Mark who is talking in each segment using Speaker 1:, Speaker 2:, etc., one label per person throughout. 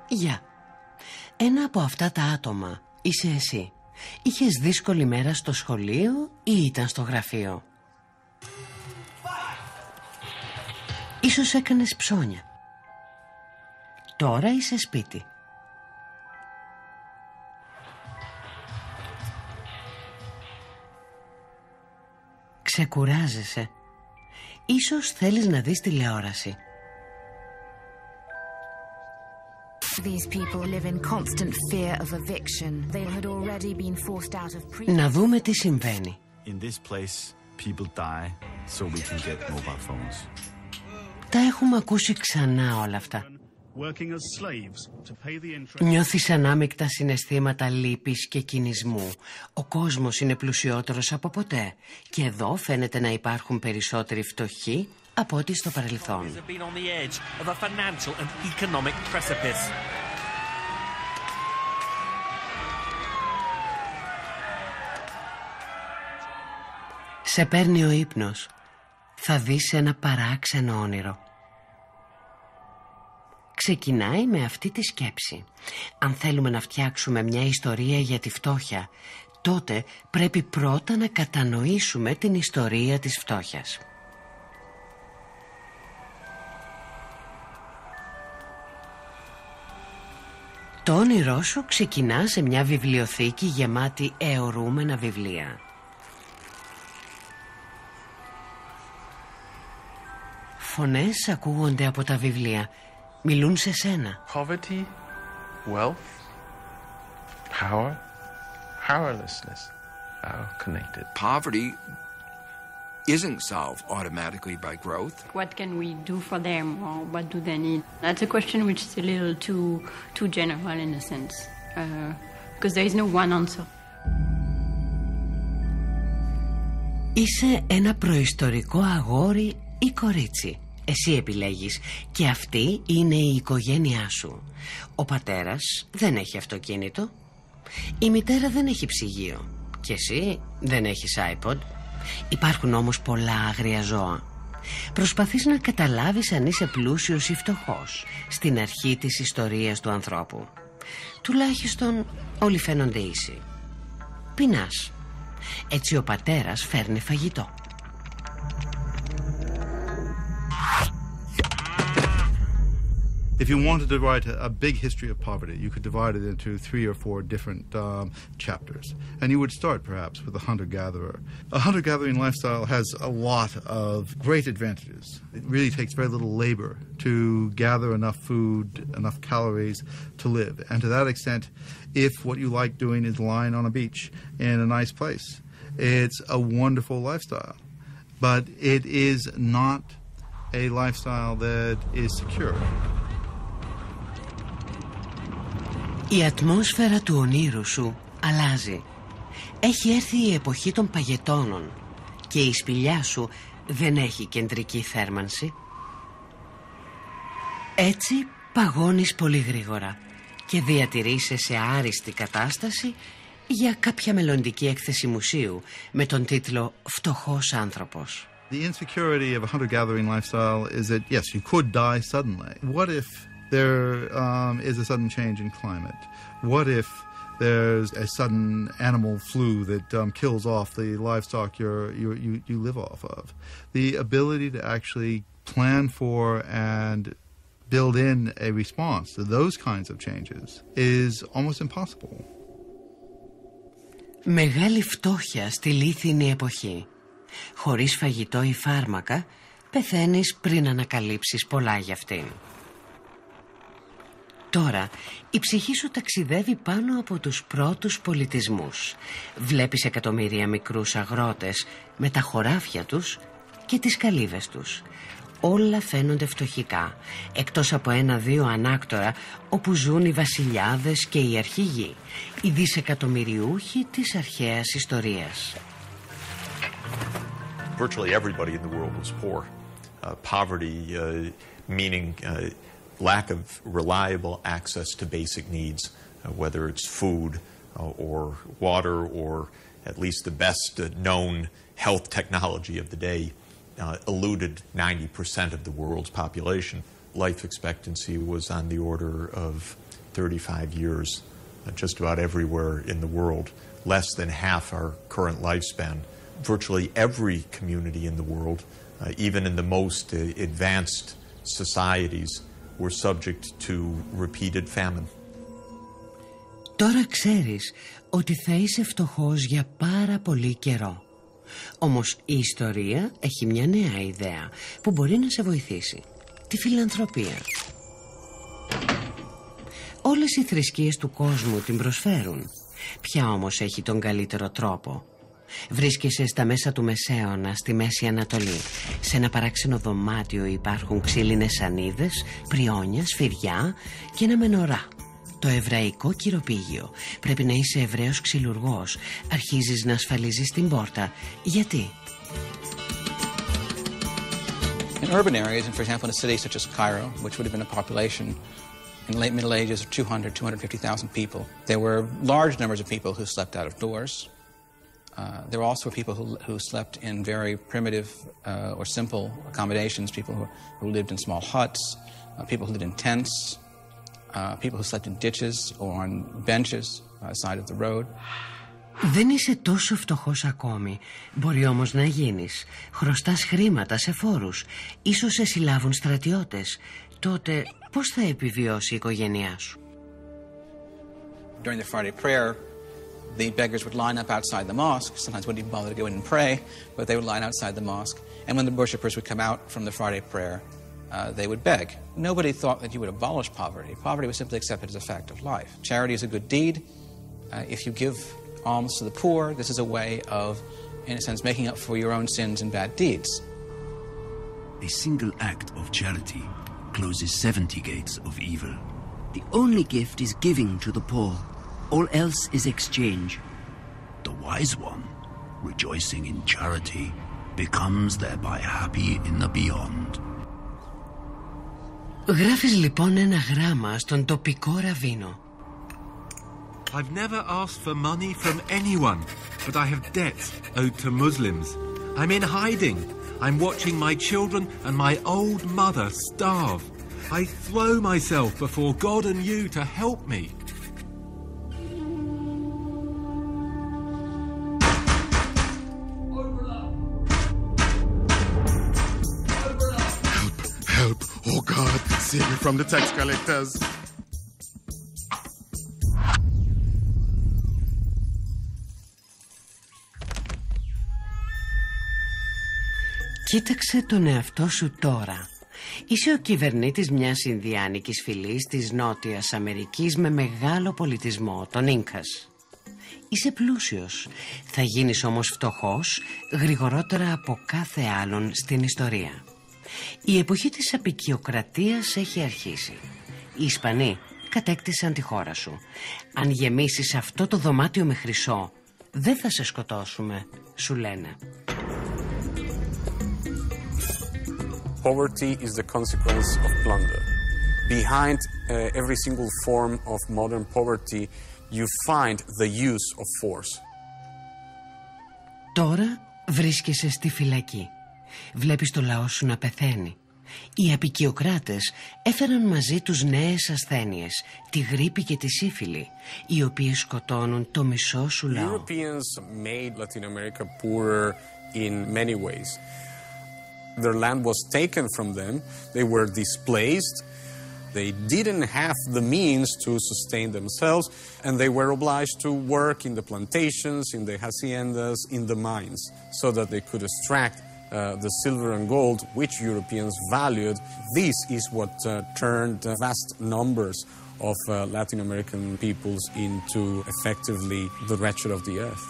Speaker 1: Γεια. Ένα από αυτά τα άτομα είσαι εσύ. Είχες δύσκολη μέρα στο σχολείο ή ήταν στο γραφείο? Ίσως έκανες ψώνια. Τώρα είσαι σπίτι. Ξεκουράζεσαι. Ίσως θέλεις να δεις τηλεόραση. Να δούμε τι συμβαίνει. Τα έχουμε ακούσει ξανά όλα αυτά. Νιώθεις ανάμεικτα συναισθήματα λύπης και κινησμού. Ο κόσμος είναι πλουσιότερος από ποτέ. Και εδώ φαίνεται να υπάρχουν περισσότεροι φτωχοί από ό,τι στο παρελθόν. Σε παίρνει ο ύπνος. Θα δεις ένα παράξενο όνειρο. Ξεκινάει με αυτή τη σκέψη. Αν θέλουμε να φτιάξουμε μια ιστορία για τη φτώχεια, τότε πρέπει πρώτα να κατανοήσουμε την ιστορία της φτώχειας. Το όνειρό σου ξεκινά σε μια βιβλιοθήκη γεμάτη αιωρούμενα βιβλία. Φωνές ακούγονται από τα βιβλία. Μιλούν σε σένα.
Speaker 2: Poverty, wealth, power, powerlessness are connected.
Speaker 3: Poverty isn't solved automatically by growth.
Speaker 4: What can we do for them, or what do they need? That's a question which is a little too general in a sense, because there is no one answer.
Speaker 1: Είσαι ένα προϊστορικό αγόρι ή κορίτσι. Εσύ επιλέγεις και αυτή είναι η οικογένειά σου. Ο πατέρας δεν έχει αυτοκίνητο. Η μητέρα δεν έχει ψυγείο. Και εσύ δεν έχεις iPod. Υπάρχουν όμως πολλά άγρια ζώα. Προσπαθείς να καταλάβεις αν είσαι πλούσιος ή φτωχός στην αρχή της ιστορίας του ανθρώπου. Τουλάχιστον όλοι φαίνονται ίσοι. Πεινάς. Έτσι ο πατέρας φέρνει φαγητό.
Speaker 5: If you wanted to write a big history of poverty, you could divide it into 3 or 4 different chapters. And you would start perhaps with a hunter-gatherer. A hunter-gathering lifestyle has a lot of great advantages. It really takes very little labor to gather enough food, enough calories to live. And to that extent, if what you like doing is lying on a beach in a nice place, it's a wonderful lifestyle. But it is not a lifestyle that is secure.
Speaker 1: Η ατμόσφαιρα του ονείρου σου αλλάζει. Έχει έρθει η εποχή των παγετώνων και η σπηλιά σου δεν έχει κεντρική θέρμανση. Έτσι παγώνεις πολύ γρήγορα και διατηρείσαι σε άριστη κατάσταση για κάποια μελλοντική έκθεση μουσείου με τον τίτλο «Φτωχός άνθρωπος».
Speaker 5: The insecurity of a hunter-gathering lifestyle is that, yes, you could die suddenly. What if there is a sudden change in climate? What if there's a sudden animal flu that kills off the livestock you live off of? The ability to actually plan for and build in a response to those kinds of changes is almost impossible.
Speaker 1: Μεγάλη φτώχεια στη λίθινη εποχή. Χωρίς φαγητό ή φάρμακα, πεθαίνεις πριν ανακαλύψεις πολλά για αυτήν. Τώρα η ψυχή σου ταξιδεύει πάνω από τους πρώτους πολιτισμούς. Βλέπεις εκατομμύρια μικρούς αγρότες με τα χωράφια τους και τις καλύβες τους. Όλα φαίνονται φτωχικά, εκτός από 1-2 ανάκτορα όπου ζουν οι βασιλιάδες και οι αρχηγοί, οι δισεκατομμυριούχοι της αρχαίας ιστορίας.
Speaker 6: Virtually everybody in the world was poor. Poverty meaning lack of reliable access to basic needs, whether it's food or water or at least the best known health technology of the day, eluded 90% of the world's population. Life expectancy was on the order of 35 years, just about everywhere in the world, less than half our current lifespan. Virtually every community in the world, even in the most advanced societies, were subject to repeated famine.
Speaker 1: Τώρα ξέρεις ότι θα είσαι φτωχός για πάρα πολύ καιρό. Όμως η ιστορία έχει μια νέα ιδέα που μπορεί να σε βοηθήσει. Τη φιλανθρωπία. Όλες οι θρησκείες του κόσμου την προσφέρουν. Ποια όμως έχει τον καλύτερο τρόπο? Βρίσκεσαι στα μέσα του Μεσαίωνα, στη Μέση Ανατολή. Σε ένα παράξενο δωμάτιο υπάρχουν ξύλινες σανίδες, πριόνια, σφυριά και ένα μενορά. Το εβραϊκό κυροπήγιο. Πρέπει να είσαι Εβραίος ξυλουργός. Αρχίζεις να ασφαλίζεις την πόρτα. Γιατί?
Speaker 7: In urban areas, and for example in a city such as Cairo, which would have been a population in the late Middle Ages of 250,000 people, there were large numbers of people who slept out of doors. There were also people who slept in very primitive or simple accommodations, people who lived in small huts, people who lived in tents, people who slept in ditches or on benches by the side of the road.
Speaker 1: Δεν είσαι τόσο φτωχός ακόμη. Μπορεί όμως να γίνεις. Χρωστάς χρήματα σε φόρους. Ίσως σε συλλάβουν στρατιώτες. Τότε πώς θα επιβιώσει η οικογένειά σου?
Speaker 7: During the Friday prayer, the beggars would line up outside the mosque. Sometimes wouldn't even bother to go in and pray, but they would line outside the mosque. And when the worshippers would come out from the Friday prayer, they would beg. Nobody thought that you would abolish poverty. Poverty was simply accepted as a fact of life. Charity is a good deed. If you give alms to the poor, this is a way of, in a sense, making up for your own sins and bad deeds.
Speaker 8: A single act of charity closes 70 gates of evil.
Speaker 9: The only gift is giving to the poor. All else is exchange.
Speaker 8: The wise one, rejoicing in charity, becomes thereby happy in the beyond.
Speaker 1: Γράφεις λοιπόν ένα γράμμα στον τοπικό ραβίνο.
Speaker 10: I've never asked for money from anyone, but I have debts owed to Muslims. I'm in hiding. I'm watching my children and my old mother starve. I throw myself before God and you to help me.
Speaker 11: Help! Oh God, save me from the tax collectors.
Speaker 1: Κοίταξε τον εαυτό σου τώρα. Είσαι ο κυβερνήτης μιας Ινδιάνικης φυλής της Νότιας Αμερικής με μεγάλο πολιτισμό, τον Ίνκας. Είσαι πλούσιος. Θα γίνεις όμως φτωχός γρηγορότερα από κάθε άλλον στην ιστορία. Η εποχή της αποικιοκρατίας έχει αρχίσει. Οι Ισπανοί κατέκτησαν τη χώρα σου. Αν γεμίσεις αυτό το δωμάτιο με χρυσό, δεν θα σε σκοτώσουμε, σου λένε.
Speaker 12: Poverty is the consequence of plunder. Behind every single form of modern poverty, you find the use of force.
Speaker 1: Τώρα βρίσκεσαι στη φυλακή. Βλέπεις το λαό σου να πεθαίνει. Οι αποικιοκράτες έφεραν μαζί τους νέες ασθένειες, τη γρίπη και τη σύφυλλη, οι οποίες σκοτώνουν το μισό σου λαό.
Speaker 12: Europeans made Latin America poorer in many ways. Their land was taken from them, they were displaced, they didn't have the means to sustain themselves, and they were obliged to work in the plantations, in the haciendas, in the mines, so that they could extract the silver and gold which Europeans valued. This is what turned vast numbers of Latin American peoples into effectively the wretched of the earth.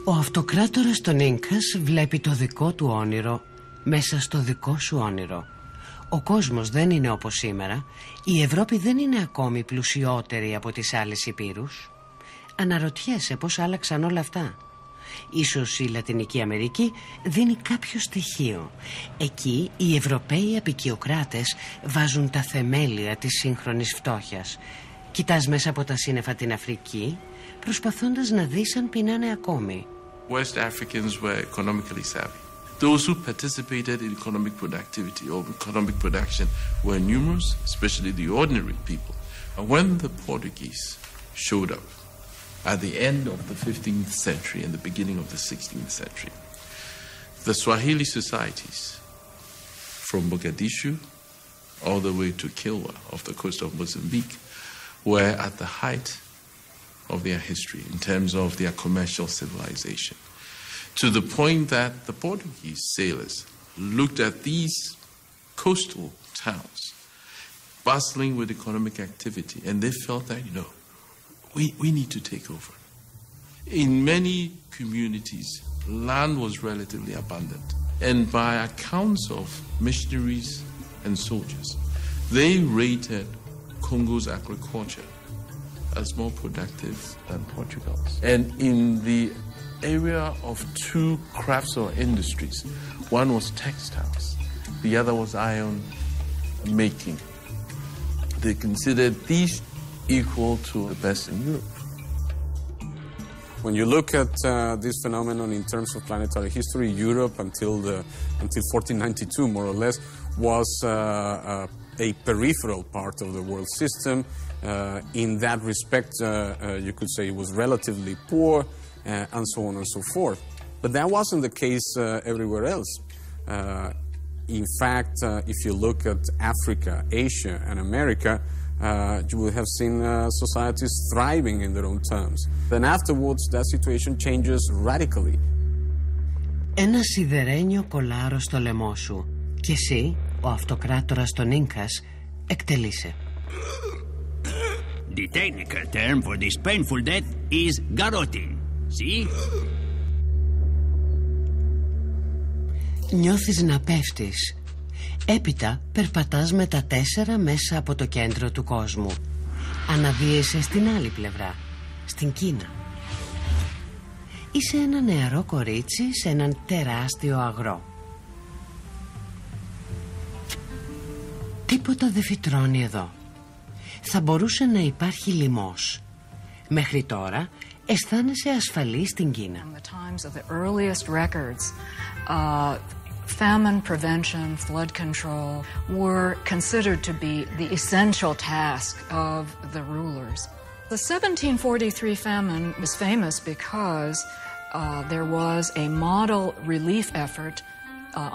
Speaker 1: Ο αυτοκράτορας των Ίνκας βλέπει το δικό του όνειρο μέσα στο δικό σου όνειρο. Ο κόσμος δεν είναι όπως σήμερα. Η Ευρώπη δεν είναι ακόμη πλουσιότερη από τις άλλες ηπείρους. Αναρωτιέσαι πώς άλλαξαν όλα αυτά. Ίσως η Λατινική Αμερική δίνει κάποιο στοιχείο. Εκεί οι Ευρωπαίοι αποικιοκράτες βάζουν τα θεμέλια της σύγχρονης φτώχειας. Κοιτάς μέσα από τα σύννεφα την Αφρική, προσπαθώντας να δεις αν πεινάνε ακόμη.
Speaker 2: West Africans were economically savvy. Those who participated in economic productivity or economic production were numerous, especially the ordinary people. And when the Portuguese showed up at the end of the 15th century and the beginning of the 16th century, the Swahili societies from Mogadishu all the way to Kilwa off the coast of Mozambique were at the height of their history in terms of their commercial civilization, to the point that the Portuguese sailors looked at these coastal towns bustling with economic activity, and they felt that, we need to take over. In many communities, land was relatively abundant, and by accounts of missionaries and soldiers, they rated Congo's agriculture as more productive than Portugal's. And in the area of two crafts or industries, one was textiles, the other was iron making. They considered these equal to the best in Europe.
Speaker 12: When you look at this phenomenon in terms of planetary history, Europe until 1492, more or less, was a peripheral part of the world system. In that respect, you could say it was relatively poor, and so on and so forth. But that wasn't the case everywhere else. In fact, if you look at Africa, Asia, and America, you would have seen societies thriving in their own terms. Then afterwards, that situation changes radically.
Speaker 1: Ένα σιδερένιο κολάρο στο λαιμό σου και εσύ, ο αυτοκράτορας των Ίνκας, εκτελείσαι.
Speaker 8: The technical term for this painful death is garroting. See?
Speaker 1: Νιώθεις να πέφτεις. Έπειτα περπατάς με τα 4 μέσα από το κέντρο του κόσμου. Αναδύεσαι στην άλλη πλευρά, στην Κίνα. Είσαι ένα νεαρό κορίτσι σε έναν τεράστιο αγρό. Τίποτα δεν φυτρώνει εδώ. Θα μπορούσε να υπάρχει λοιμός. Μέχρι τώρα αισθάνεσαι ασφαλή στην Κίνα.
Speaker 13: Famine prevention, flood control were considered to be the essential task of the rulers. The 1743 famine was famous because there was a model relief effort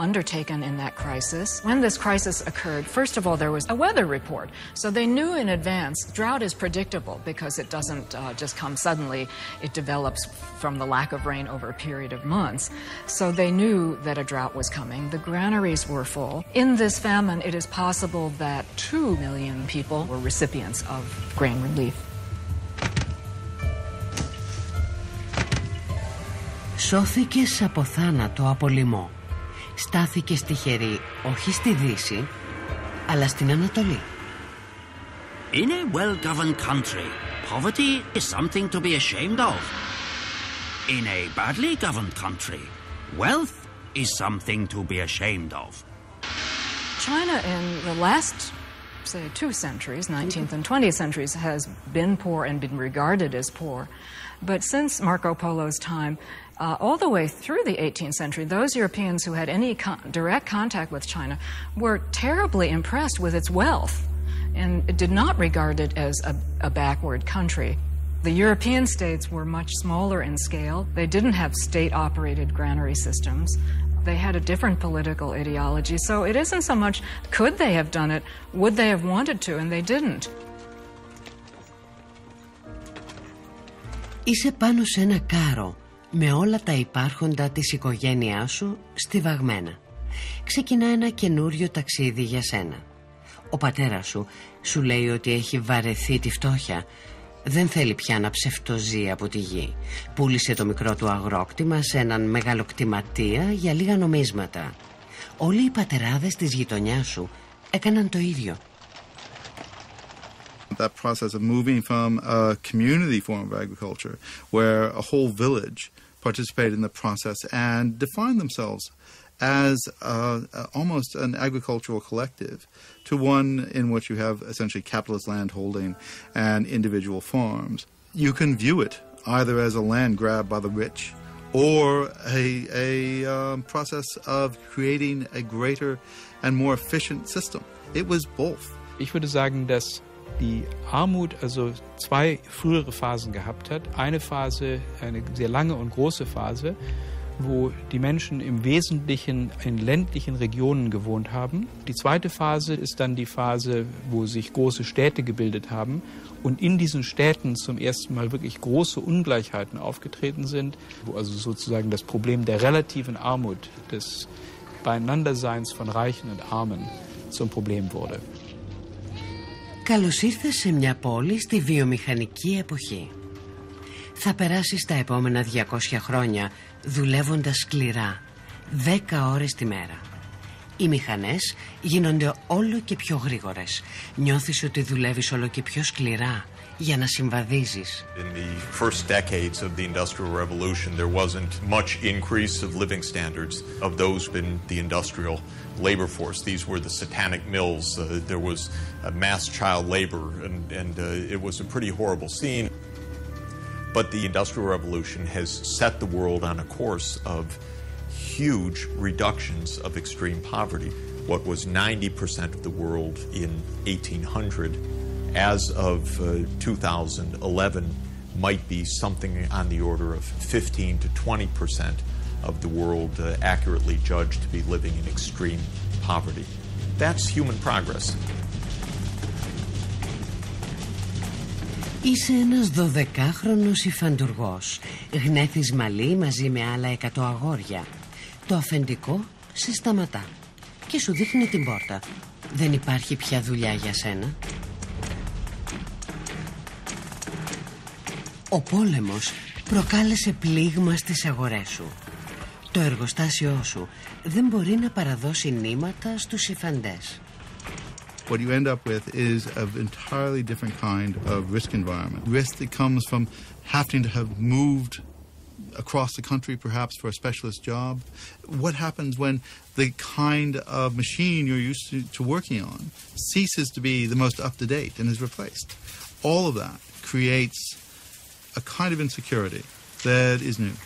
Speaker 13: undertaken in that crisis. When this crisis occurred, first of all, there was a weather report. So they knew in advance, drought is predictable because it doesn't just come suddenly. It develops from the lack of rain over a period of months. So they knew that a drought was coming. The granaries were full. In this famine, it is possible that 2 million people were recipients of grain relief.
Speaker 1: Σώθηκες από θάνατο από λοιμό. Στάθηκες τυχερή όχι στη Δύση, αλλά στην Ανατολή.
Speaker 8: In a well-governed country, poverty is something to be ashamed of. In a badly governed country, wealth is something to be ashamed of.
Speaker 13: China in the last, say, 2 centuries, 19th and 20th centuries, has been poor and been regarded as poor. But since Marco Polo's time, all the way through the 18th century, those Europeans who had any direct contact with China were terribly impressed with its wealth and did not regard it as a backward country. The European states were much smaller in scale. They didn't have state-operated granary systems. They had a different political ideology. So it isn't so much could they have done it, would they have wanted to, and they didn't.
Speaker 1: Είσαι πάνω σε ένα κάρο με όλα τα υπάρχοντα της οικογένειάς σου στιβαγμένα. Ξεκινά ένα καινούριο ταξίδι για σένα. Ο πατέρας σου λέει ότι έχει βαρεθεί τη φτώχεια. Δεν θέλει πια να ψευτοζεί από τη γη. Πούλησε το μικρό του αγρόκτημα σε έναν μεγαλοκτηματία για λίγα νομίσματα. Όλοι οι πατεράδες της γειτονιάς σου έκαναν το ίδιο.
Speaker 5: That process of moving from a community form of agriculture where a whole village participated in the process and defined themselves as almost an agricultural collective to one in which you have essentially capitalist land holding and individual farms. You can view it either as a land grab by the rich or a process of creating a greater and more efficient system. It was both.
Speaker 14: Ich würde sagen, dass die Armut also zwei frühere Phasen gehabt hat. Eine Phase, eine sehr lange und große Phase, wo die Menschen im Wesentlichen in ländlichen Regionen gewohnt haben. Die zweite Phase ist dann die Phase, wo sich große Städte gebildet haben und in diesen Städten zum ersten Mal wirklich große Ungleichheiten aufgetreten sind, wo also sozusagen das Problem der relativen Armut, des Beieinanderseins von Reichen und Armen zum Problem wurde.
Speaker 1: Καλώς ήρθες σε μια πόλη στη βιομηχανική εποχή. Θα περάσεις τα επόμενα 200 χρόνια δουλεύοντας σκληρά, 10 ώρες τη μέρα. Οι μηχανές γίνονται όλο και πιο γρήγορες. Νιώθεις ότι δουλεύεις όλο και πιο σκληρά για να συμβαδίζεις.
Speaker 6: In the first decades of the Industrial Revolution, there wasn't much increase of living standards of those in the industrial labor force. These were the satanic mills. There was mass child labor, and it was a pretty horrible scene. But the Industrial Revolution has set the world on a course of huge reductions of extreme poverty. What was 90% of the world in 1800, as of 2011, might be something on the order of 15 to 20% of the world accurately judged to be living in extreme poverty. That's human progress.
Speaker 1: Είσαι ένας 12χρονος υφαντουργός. Γνέθεις μαλλί μαζί με άλλα 100 αγόρια. Το αφεντικό σε σταματά και σου δείχνει την πόρτα. Δεν υπάρχει πια δουλειά για σένα. Ο πόλεμος προκάλεσε πλήγμα στις αγορές σου. Το εργοστάσιό σου δεν μπορεί να παραδώσει νήματα στους υφαντές.
Speaker 5: What you end up with is an entirely different kind of risk environment. Risk that comes from having to have moved across the country perhaps for a specialist job. What happens when the kind of machine you're used to working on ceases to be the most up-to-date and is replaced? All of that creates a kind of insecurity that is new.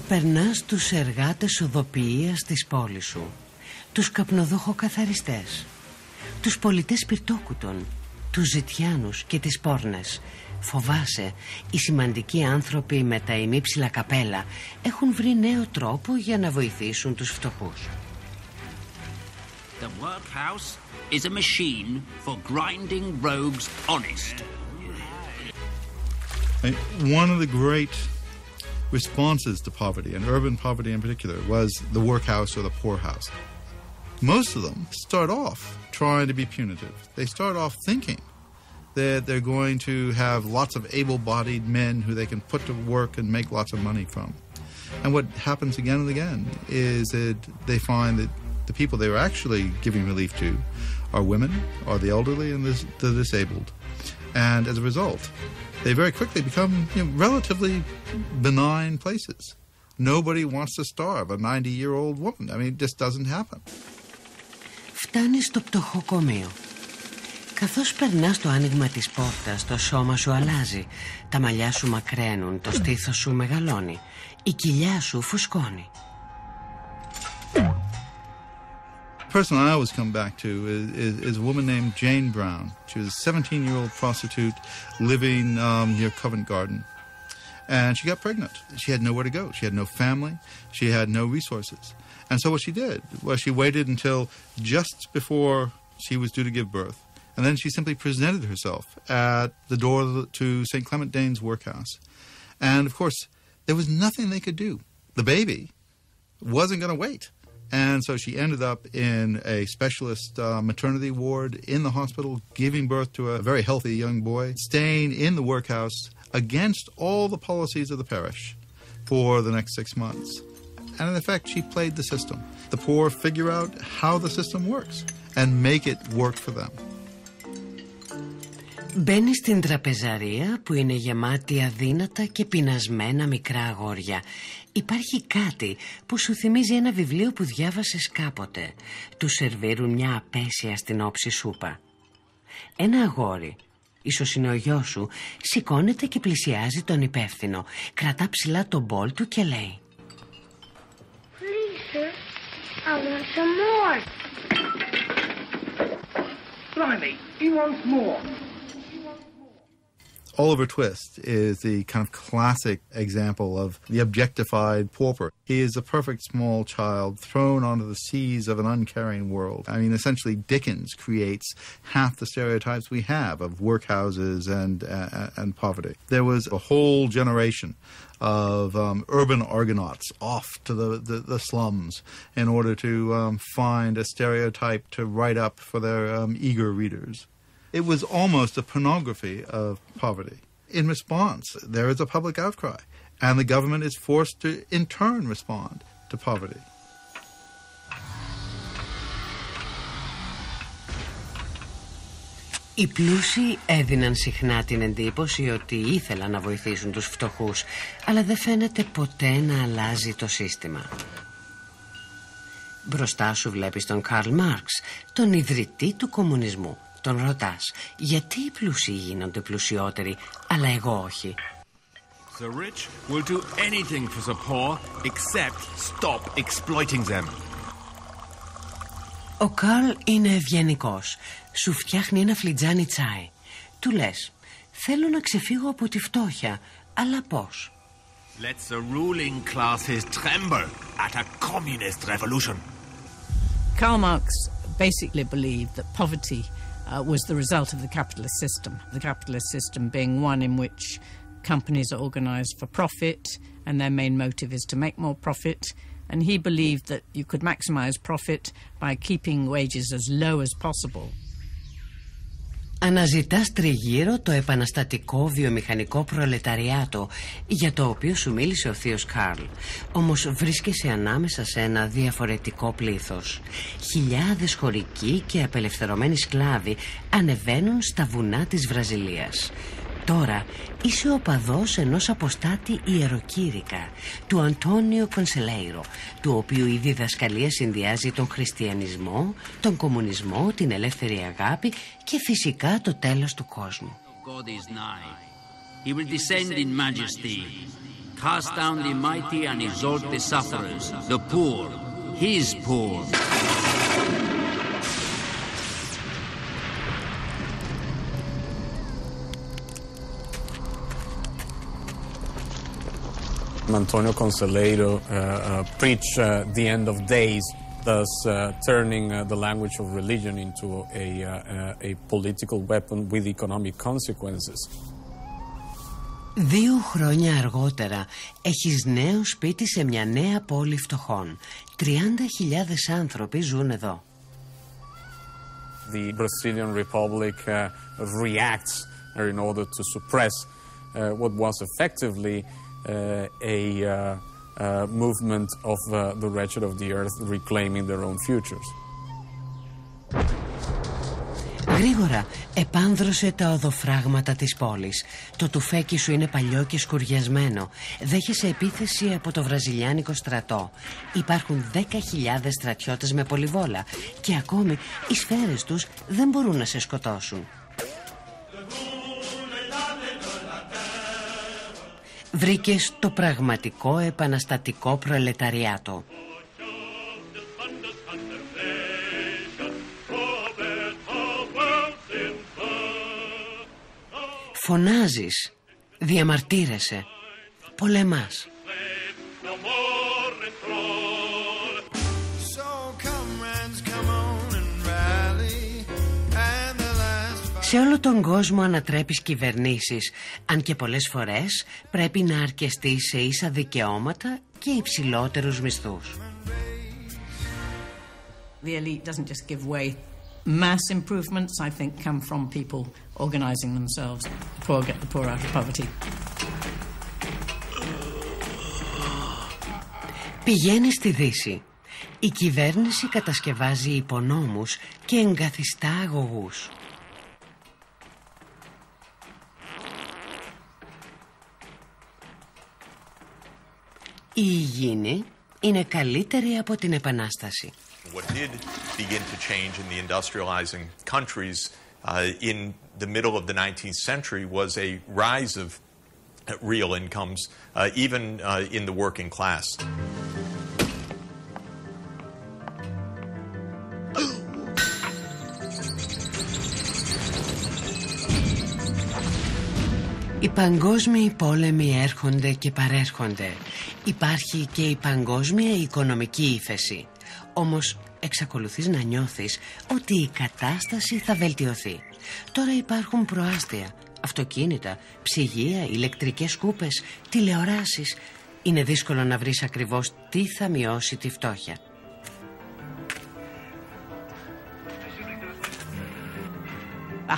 Speaker 1: Περνάς τους εργάτες οδοποιίας της πόλης σου, τους καπνοδοχοκαθαριστές, τους πολιτές πυρτόκουτων, τους ζητιάνους και τις πόρνες. Φοβάσαι, οι σημαντικοί άνθρωποι με τα ημίψηλα καπέλα έχουν βρει νέο τρόπο για να βοηθήσουν τους φτωχούς.
Speaker 8: The workhouse is a machine for grinding rogues honest.
Speaker 5: One of the great responses to poverty, and urban poverty in particular, was the workhouse or the poorhouse. Most of them start off trying to be punitive. They start off thinking that they're going to have lots of able-bodied men who they can put to work and make lots of money from. And what happens again and again is that they find that the people they were actually giving relief to are women, are the elderly, and the disabled. And as a result, they very quickly become relatively benign places. Nobody wants to starve a 90-year-old woman. I mean, it just doesn't happen.
Speaker 1: Φτάνεις στο πτωχοκομείο. Καθώς περνάς το άνοιγμα της πόρτας, το σώμα σου αλλάζει. Τα μαλλιά σου μακραίνουν, το στήθος σου μεγαλώνει. Η κοιλιά σου φουσκώνει.
Speaker 5: The person I always come back to is a woman named Jane Brown. She was a 17-year-old prostitute living near Covent Garden. And she got pregnant. She had nowhere to go. She had no family. She had no resources. And so what she did was she waited until just before she was due to give birth. And then she simply presented herself at the door to St. Clement Danes workhouse. And of course, there was nothing they could do. The baby wasn't going to wait. And so she ended up in a specialist maternity ward in the hospital, giving birth to a very healthy young boy, staying in the workhouse against all the policies of the parish for the next 6 months. And in effect, she played the system. The poor figure out how the system works and make it work for them.
Speaker 1: Μπαίνεις στην τραπεζαρία που είναι γεμάτη αδύνατα και πεινασμένα μικρά αγόρια. Υπάρχει κάτι που σου θυμίζει ένα βιβλίο που διάβασες κάποτε. Του σερβίρουν μια απαίσια στην όψη σούπα. Ένα αγόρι, ίσως είναι ο γιος σου, σηκώνεται και πλησιάζει τον υπεύθυνο. Κρατά ψηλά τον μπολ του και λέει:
Speaker 15: Please, sir, I want some more.
Speaker 16: Blimey, he wants more.
Speaker 5: Oliver Twist is the kind of classic example of the objectified pauper. He is a perfect small child thrown onto the seas of an uncaring world. I mean, essentially, Dickens creates half the stereotypes we have of workhouses and poverty. There was a whole generation of urban argonauts off to the slums in order to find a stereotype to write up for their eager readers. It was almost a pornography of poverty. In response, there is a public outcry, and the government is forced to, in turn, respond to poverty.
Speaker 1: Οι πλούσιοι έδιναν συχνά την εντύπωση ότι ήθελαν να βοηθήσουν τους φτωχούς, αλλά δεν φαίνεται ποτέ να αλλάζει το σύστημα. Μπροστά σου βλέπεις τον Καρλ Μαρξ, τον ιδρυτή του κομμουνισμού. Τον ρωτάς, γιατί οι πλούσιοι γίνονται πλουσιότεροι, αλλά εγώ όχι.
Speaker 10: The rich will do anything for the poor except stop exploiting them.
Speaker 1: Ο Καρλ είναι ευγενικός. Σου φτιάχνει ένα φλιτζάνι τσάι. Του λες, θέλω να ξεφύγω από τη φτώχεια, αλλά πώς?
Speaker 10: Let the ruling classes tremble at a communist revolution.
Speaker 17: Karl Marx basically believed that poverty was the result of the capitalist system. The capitalist system being one in which companies are organized for profit and their main motive is to make more profit. And he believed that you could maximize profit by keeping wages as low as possible.
Speaker 1: Αναζητάς τριγύρω το επαναστατικό βιομηχανικό προλεταριάτο για το οποίο σου μίλησε ο θείος Καρλ. Όμως βρίσκεσαι ανάμεσα σε ένα διαφορετικό πλήθος. Χιλιάδες χωρικοί και απελευθερωμένοι σκλάβοι ανεβαίνουν στα βουνά της Βραζιλίας. Τώρα είσαι οπαδός ενός αποστάτη ιεροκήρυκα, του Αντώνιο Κονσελέιρο, του οποίου η διδασκαλία συνδυάζει τον χριστιανισμό, τον κομμουνισμό, την ελεύθερη αγάπη και φυσικά το τέλος του κόσμου.
Speaker 8: God is nigh. He will descend in majesty, cast down the mighty and exalt the sufferers, the poor, his poor.
Speaker 12: Antonio Conselheiro preached the end of days, thus turning the language of religion into a political weapon with economic consequences.
Speaker 1: 2 χρόνια αργότερα έχεις νέο σπίτι σε μια νέα πόλη φτωχών. 30.000 άνθρωποι ζουν εδώ.
Speaker 12: The Brazilian Republic reacts in order to suppress what was effectively a movement of the wretched of the earth reclaiming their own futures.
Speaker 1: Γρήγορα επάνδρωσε τα οδοφράγματα της πόλης. Το τουφέκι σου είναι παλιό και σκουριασμένο. Δέχεσαι επίθεση από το βραζιλιάνικο στρατό. Υπάρχουν 10.000 στρατιώτες με πολυβόλα και ακόμη οι σφαίρες τους δεν μπορούν να σε σκοτώσουν. Βρήκες το πραγματικό επαναστατικό προλεταριάτο. Φωνάζεις, διαμαρτύρεσαι, πολεμάς. Σε όλο τον κόσμο ανατρέπεις κυβερνήσεις, αν και πολλές φορές πρέπει να αρκεστείς σε ίσα δικαιώματα και υψηλότερους μισθούς.
Speaker 17: The elite doesn't just give way. Mass improvements, I think, come from people organizing themselves. The poor get the poor out of poverty.
Speaker 1: Πηγαίνεις στη Δύση. Η κυβέρνηση κατασκευάζει υπονόμους και εγκαθιστά αγωγούς. Η υγιεινή είναι καλύτερη από την Επανάσταση.
Speaker 6: What did begin to change in the industrializing countries in the middle of the 19th century was a rise of real incomes, even in the working class.
Speaker 1: Οι παγκόσμιοι πόλεμοι έρχονται και παρέρχονται. Υπάρχει και η παγκόσμια οικονομική ύφεση. Όμως εξακολουθείς να νιώθεις ότι η κατάσταση θα βελτιωθεί. Τώρα υπάρχουν προάστια, αυτοκίνητα, ψυγεία, ηλεκτρικές σκούπες, τηλεοράσεις. Είναι δύσκολο να βρεις ακριβώς τι θα μειώσει τη φτώχεια.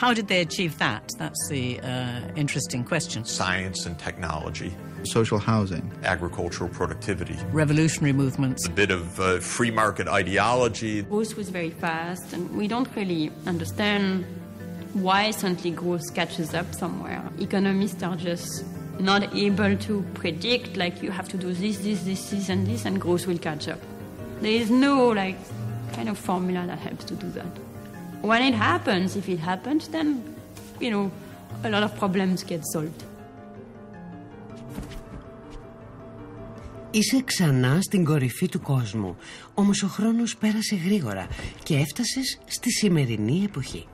Speaker 17: How did they achieve that? That's the interesting question.
Speaker 6: Science and technology.
Speaker 5: Social housing.
Speaker 6: Agricultural productivity.
Speaker 17: Revolutionary movements.
Speaker 6: A bit of free market ideology.
Speaker 4: Growth was very fast, and we don't really understand why suddenly growth catches up somewhere. Economists are just not able to predict, like, you have to do this, and this, and growth will catch up. There is no, like, kind of formula that helps to do that. When it happens, if it happens, then, you know, a lot of problems get solved.
Speaker 1: Είσαι ξανά στην κορυφή του κόσμου, όμως ο χρόνος πέρασε γρήγορα και έφτασες στη σημερινή εποχή.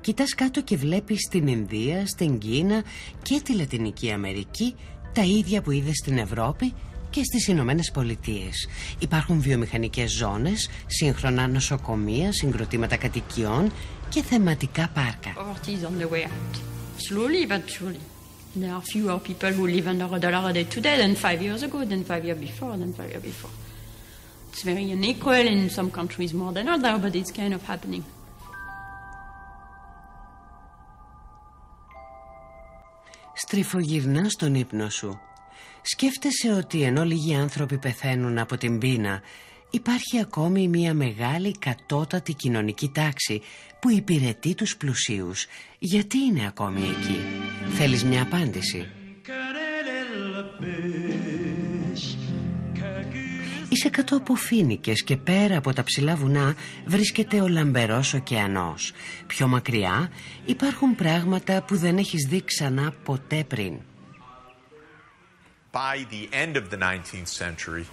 Speaker 1: Κοιτάς κάτω και βλέπεις στην Ινδία, στην Κίνα και τη Λατινική Αμερική τα ίδια που είδες στην Ευρώπη και στις Ηνωμένες Πολιτείες. Υπάρχουν βιομηχανικές ζώνες, σύγχρονα νοσοκομεία, συγκροτήματα κατοικιών και θεματικά πάρκα.
Speaker 4: Slowly but surely. There are fewer people who live under $1 a day today than 5 years ago, than 5 years before, than 5 years before. It's very unequal, in some countries more than others, but it's kind of happening.
Speaker 1: Στριφογυρνά στον ύπνο σου. Σκέφτεσαι ότι ενώ λίγοι άνθρωποι πεθαίνουν από την πείνα, υπάρχει ακόμη μια μεγάλη κατώτατη κοινωνική τάξη που υπηρετεί τους πλουσίους. Γιατί είναι ακόμη εκεί? Θέλεις μια απάντηση? Είσαι κάτω από φοίνικες και πέρα από τα ψηλά βουνά βρίσκεται ο λαμπερός ωκεανός. Πιο μακριά υπάρχουν πράγματα που δεν έχεις δει ξανά ποτέ πριν.
Speaker 6: By the end of the 19th century,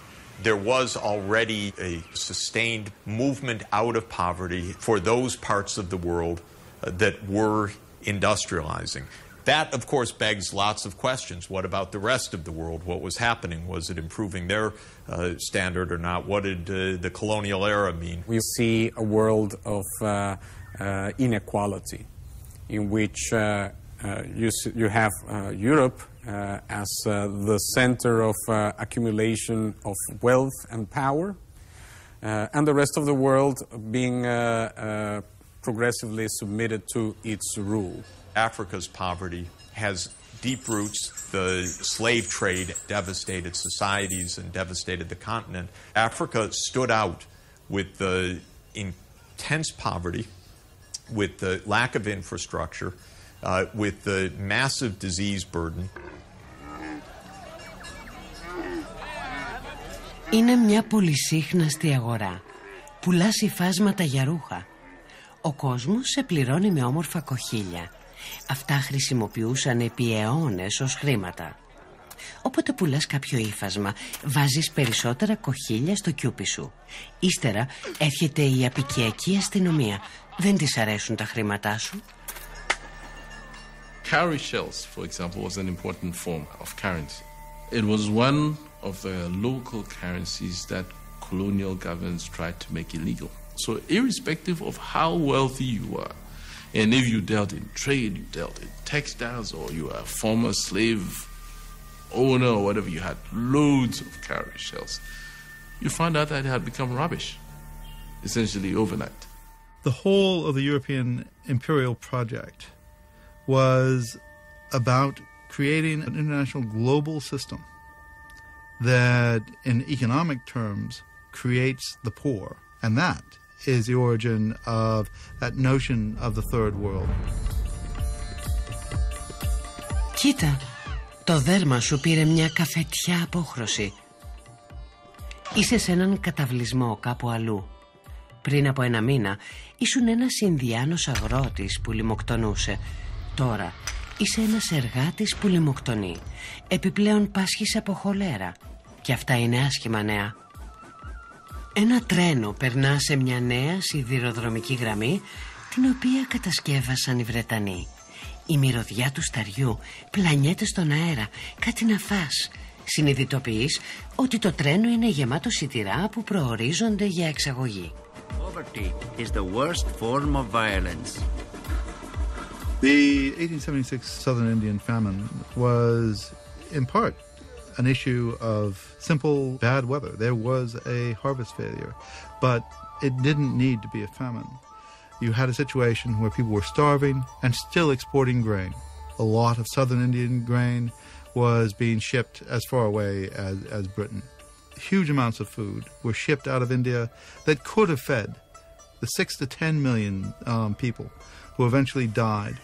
Speaker 6: there was already a sustained movement out of poverty for those parts of the world that were industrializing. That, of course, begs lots of questions. What about the rest of the world? What was happening? Was it improving their standard or not? What did the colonial era mean?
Speaker 12: We see a world of inequality in which you have Europe as the center of accumulation of wealth and power, and the rest of the world being progressively submitted to its rule.
Speaker 6: Africa's poverty has deep roots. The slave trade devastated societies and devastated the continent. Africa stood out with the intense poverty, with the lack of infrastructure, with the massive disease burden.
Speaker 1: Είναι μια πολυσύχναστη αγορά. Πουλάς υφάσματα για ρούχα. Ο κόσμος σε πληρώνει με όμορφα κοχύλια. Αυτά χρησιμοποιούσαν επί αιώνες ως χρήματα. Όποτε πουλάς κάποιο ύφασμα, βάζεις περισσότερα κοχύλια στο κιούπι σου. Ύστερα έρχεται η απικιακή αστυνομία. Δεν της αρέσουν τα χρήματά σου.
Speaker 2: Cowrie shells, for example, was an important form of currency. It was one of the local currencies that colonial governments tried to make illegal. So irrespective of how wealthy you were, and if you dealt in trade, you dealt in textiles, or you were a former slave owner or whatever, you had loads of cowrie shells, you found out that it had become rubbish, essentially overnight.
Speaker 5: The whole of the European imperial project was about creating an international global system that, in economic terms, creates the poor. And that is the origin of that notion of the third world.
Speaker 1: Κοίτα, το δέρμα σου πήρε μια καφετιά απόχρωση. Είσαι σε έναν καταβλισμό κάπου αλλού. Πριν από ένα μήνα ήσουν ένας Ινδιάνος αγρότης που λιμοκτονούσε. Τώρα είσαι ένας εργάτης που λιμοκτονεί. Επιπλέον πάσχεις από χολέρα. Και αυτά είναι άσχημα νέα. Ένα τρένο περνά σε μια νέα σιδηροδρομική γραμμή, την οποία κατασκεύασαν οι Βρετανοί. Η μυρωδιά του σταριού πλανιέται στον αέρα. Κάτι να φας. Συνειδητοποιείς ότι το τρένο είναι γεμάτο σιτηρά που προορίζονται για εξαγωγή.
Speaker 8: Poverty is the worst form of violence.
Speaker 5: The 1876 Southern Indian famine was, in part, an issue of simple bad weather. There was a harvest failure, but it didn't need to be a famine. You had a situation where people were starving and still exporting grain. A lot of Southern Indian grain was being shipped as far away as Britain. Huge amounts of food were shipped out of India that could have fed the 6 to 10 million people who eventually died.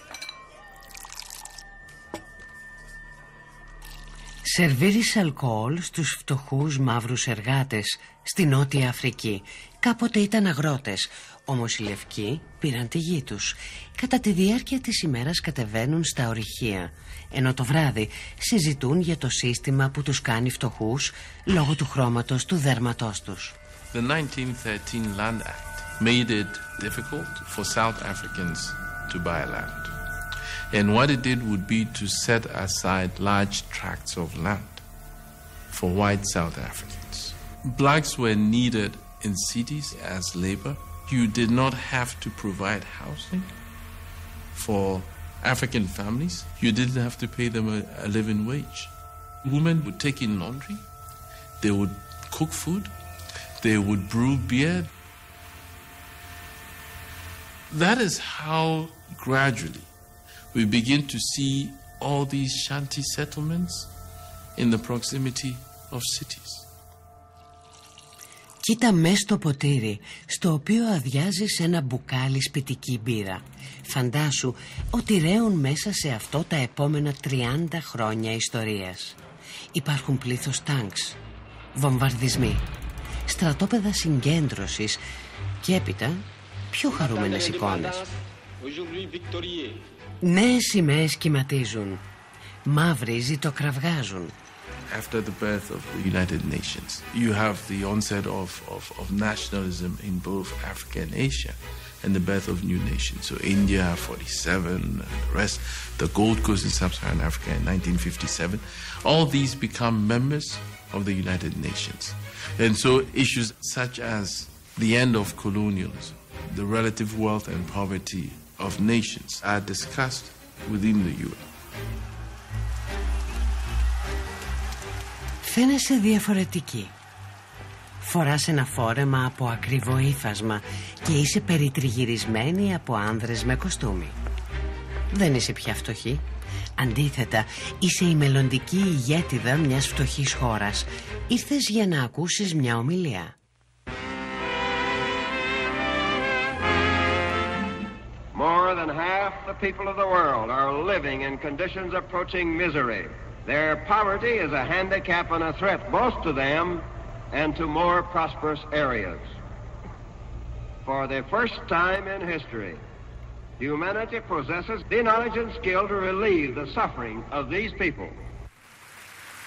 Speaker 1: Σερβίρεις αλκοόλ στους φτωχούς μαύρους εργάτες στη Νότια Αφρική. Κάποτε ήταν αγρότες, όμως οι λευκοί πήραν τη γη τους. Κατά τη διάρκεια της ημέρας κατεβαίνουν στα ορυχεία, ενώ το βράδυ συζητούν για το σύστημα που τους κάνει φτωχούς λόγω του χρώματος του δέρματός τους.
Speaker 2: The 1913 Land Act made it difficult for South Africans to buy land. And what it did would be to set aside large tracts of land for white South Africans. Blacks were needed in cities as labor. You did not have to provide housing for African families. You didn't have to pay them a living wage. Women would take in laundry. They would cook food. They would brew beer. That is how gradually we begin to see all these shanty settlements in the proximity of cities.
Speaker 1: Κοίτα μες στο ποτήρι, στο οποίο αδειάζεις ένα μπουκάλι σπιτική μπύρα. Φαντάσου ότι ρέουν μέσα σε αυτό τα επόμενα 30 χρόνια ιστορίας. Υπάρχουν πλήθος τάγκς, βομβαρδισμοί, στρατόπεδα συγκέντρωσης και έπειτα πιο χαρούμενες εικόνες. Νέες σημαίες κυματίζουν, μαύροι ζητοκραυγάζουν.
Speaker 2: After the birth of the United Nations, you have the onset of nationalism in both Africa and Asia, and the birth of new nations. So India, 47, and the rest, the Gold Coast in Sub-Saharan Africa in 1957, all these become members of the United Nations. And so issues such as the end of colonialism, the relative wealth and poverty of nations are discussed within the UN.
Speaker 1: Φαίνεσαι διαφορετική. Φοράς ένα φόρεμα από ακριβό ύφασμα και είσαι περιτριγυρισμένη από άνδρες με κοστούμι. Δεν είσαι πια φτωχή. Αντίθετα, είσαι η μελλοντική ηγέτιδα μιας φτωχής χώρας. Ήρθες για να ακούσεις μια ομιλία.
Speaker 18: More than half the people of the world are living in conditions approaching misery. Their poverty is a handicap and a threat both to them and to more prosperous areas. For the first time in history, humanity possesses the knowledge and skill to relieve the suffering of these people.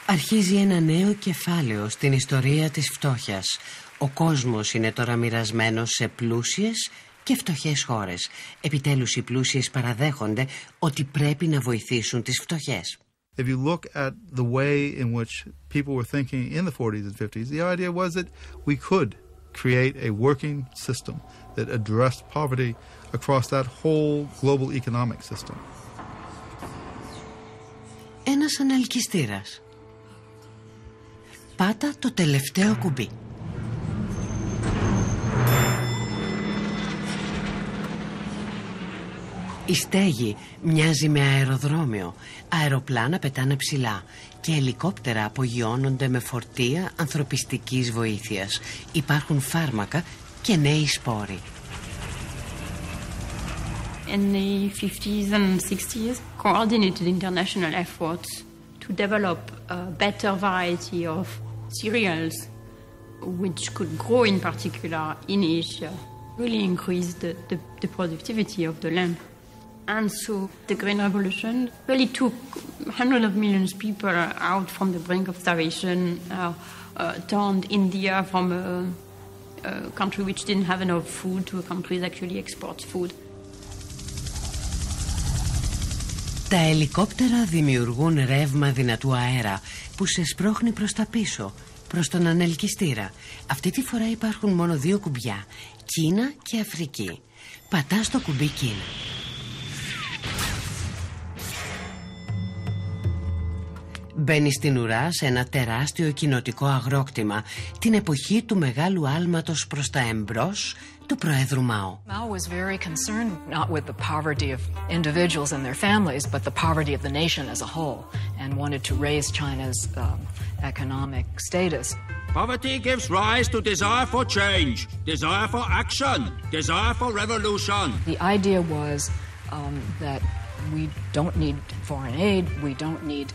Speaker 1: Αρχίζει ένα νέο κεφάλαιο στην ιστορία της φτώχειας. Ο κόσμος είναι τώρα μοιρασμένος σε πλούσιες και φτωχές χώρες. Επιτέλους οι πλούσιες παραδέχονται ότι πρέπει να βοηθήσουν τις φτωχές.
Speaker 5: If you look at the way in which people were thinking in the 40s and 50s, the idea was that we could create a working system that addressed poverty across that whole global economic system.
Speaker 1: Ένας αναλκυστήρας. Πάτα το τελευταίο κουμπί. Η στέγη μοιάζει με αεροδρόμιο. Αεροπλάνα πετάνε ψηλά και ελικόπτερα απογειώνονται με φορτία ανθρωπιστικής βοήθειας. Υπάρχουν φάρμακα και νέοι σπόροι.
Speaker 4: In the 50s and 60s, coordinated international efforts to develop a better variety of cereals, which could grow in particular in Asia, really increased the productivity of the land. And so the Green Revolution really took hundreds of millions of people out from the brink of starvation, turned India from a country which didn't have enough food to a country that actually exports food.
Speaker 1: Τα ελικόπτερα δημιουργούν ρεύμα δυνατού αέρα που σε σπρώχνει προς τα πίσω, προς τον ανελκυστήρα. Αυτή τη φορά υπάρχουν μόνο 2 κουμπιά, Κίνα και Αφρική. Πατάς το κουμπί Κίνα. Μπαίνει στην ουρά σε ένα τεράστιο κοινοτικό αγρόκτημα, την εποχή του μεγάλου άλματος προς τα εμπρός του Προέδρου Μάο.
Speaker 13: Mao was very concerned not with the poverty of individuals and their families, but the poverty of the nation as a whole, and wanted to raise China's economic status.
Speaker 8: Poverty gives rise to desire for change, desire for action, desire for revolution.
Speaker 13: The idea was that we don't need foreign aid, we don't need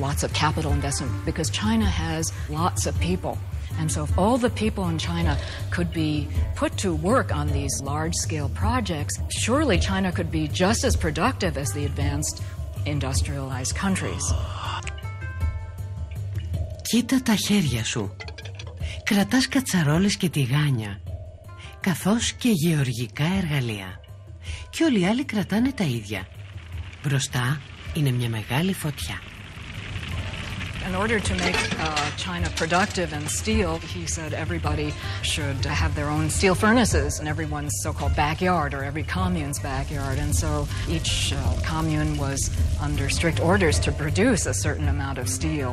Speaker 13: lots of capital investment, because China has lots of people. And so if all the people in China could be put to work on these large-scale projects, surely China could be just as productive as the advanced industrialized countries.
Speaker 1: Κοίτα τα χέρια σου. Κρατάς κατσαρόλες και τηγάνια, καθώς και γεωργικά εργαλεία. Και όλοι οι άλλοι κρατάνε τα ίδια. Μπροστά είναι μια μεγάλη φωτιά.
Speaker 13: In order to make China productive in steel, he said everybody should have their own steel furnaces in everyone's so-called backyard, or every commune's backyard. And so each commune was under strict orders to produce a certain amount of steel.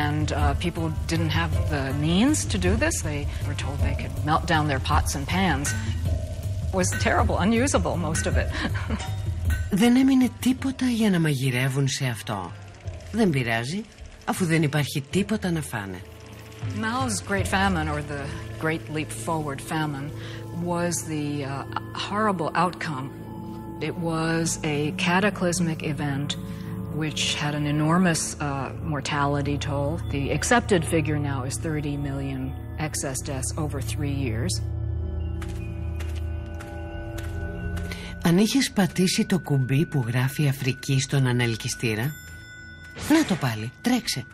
Speaker 13: And people didn't have the means to do this. They were told they could melt down their pots and pans. It was terrible, unusable, most of it.
Speaker 1: Δεν έμεινε τίποτα για να μαγειρεύουν σε αυτό. Δεν πειράζει, αφού δεν υπάρχει τίποτα να φάνε.
Speaker 13: Mao's Great Famine, or the Great Leap Forward Famine, was the horrible outcome. It was a cataclysmic event which had an enormous mortality toll. The accepted figure now is 30 million excess deaths over 3 years.
Speaker 1: Αν είχες πατήσει το κουμπί που γράφει Αφρική στον ανελκυστήρα, να το πάλι, τρέξε.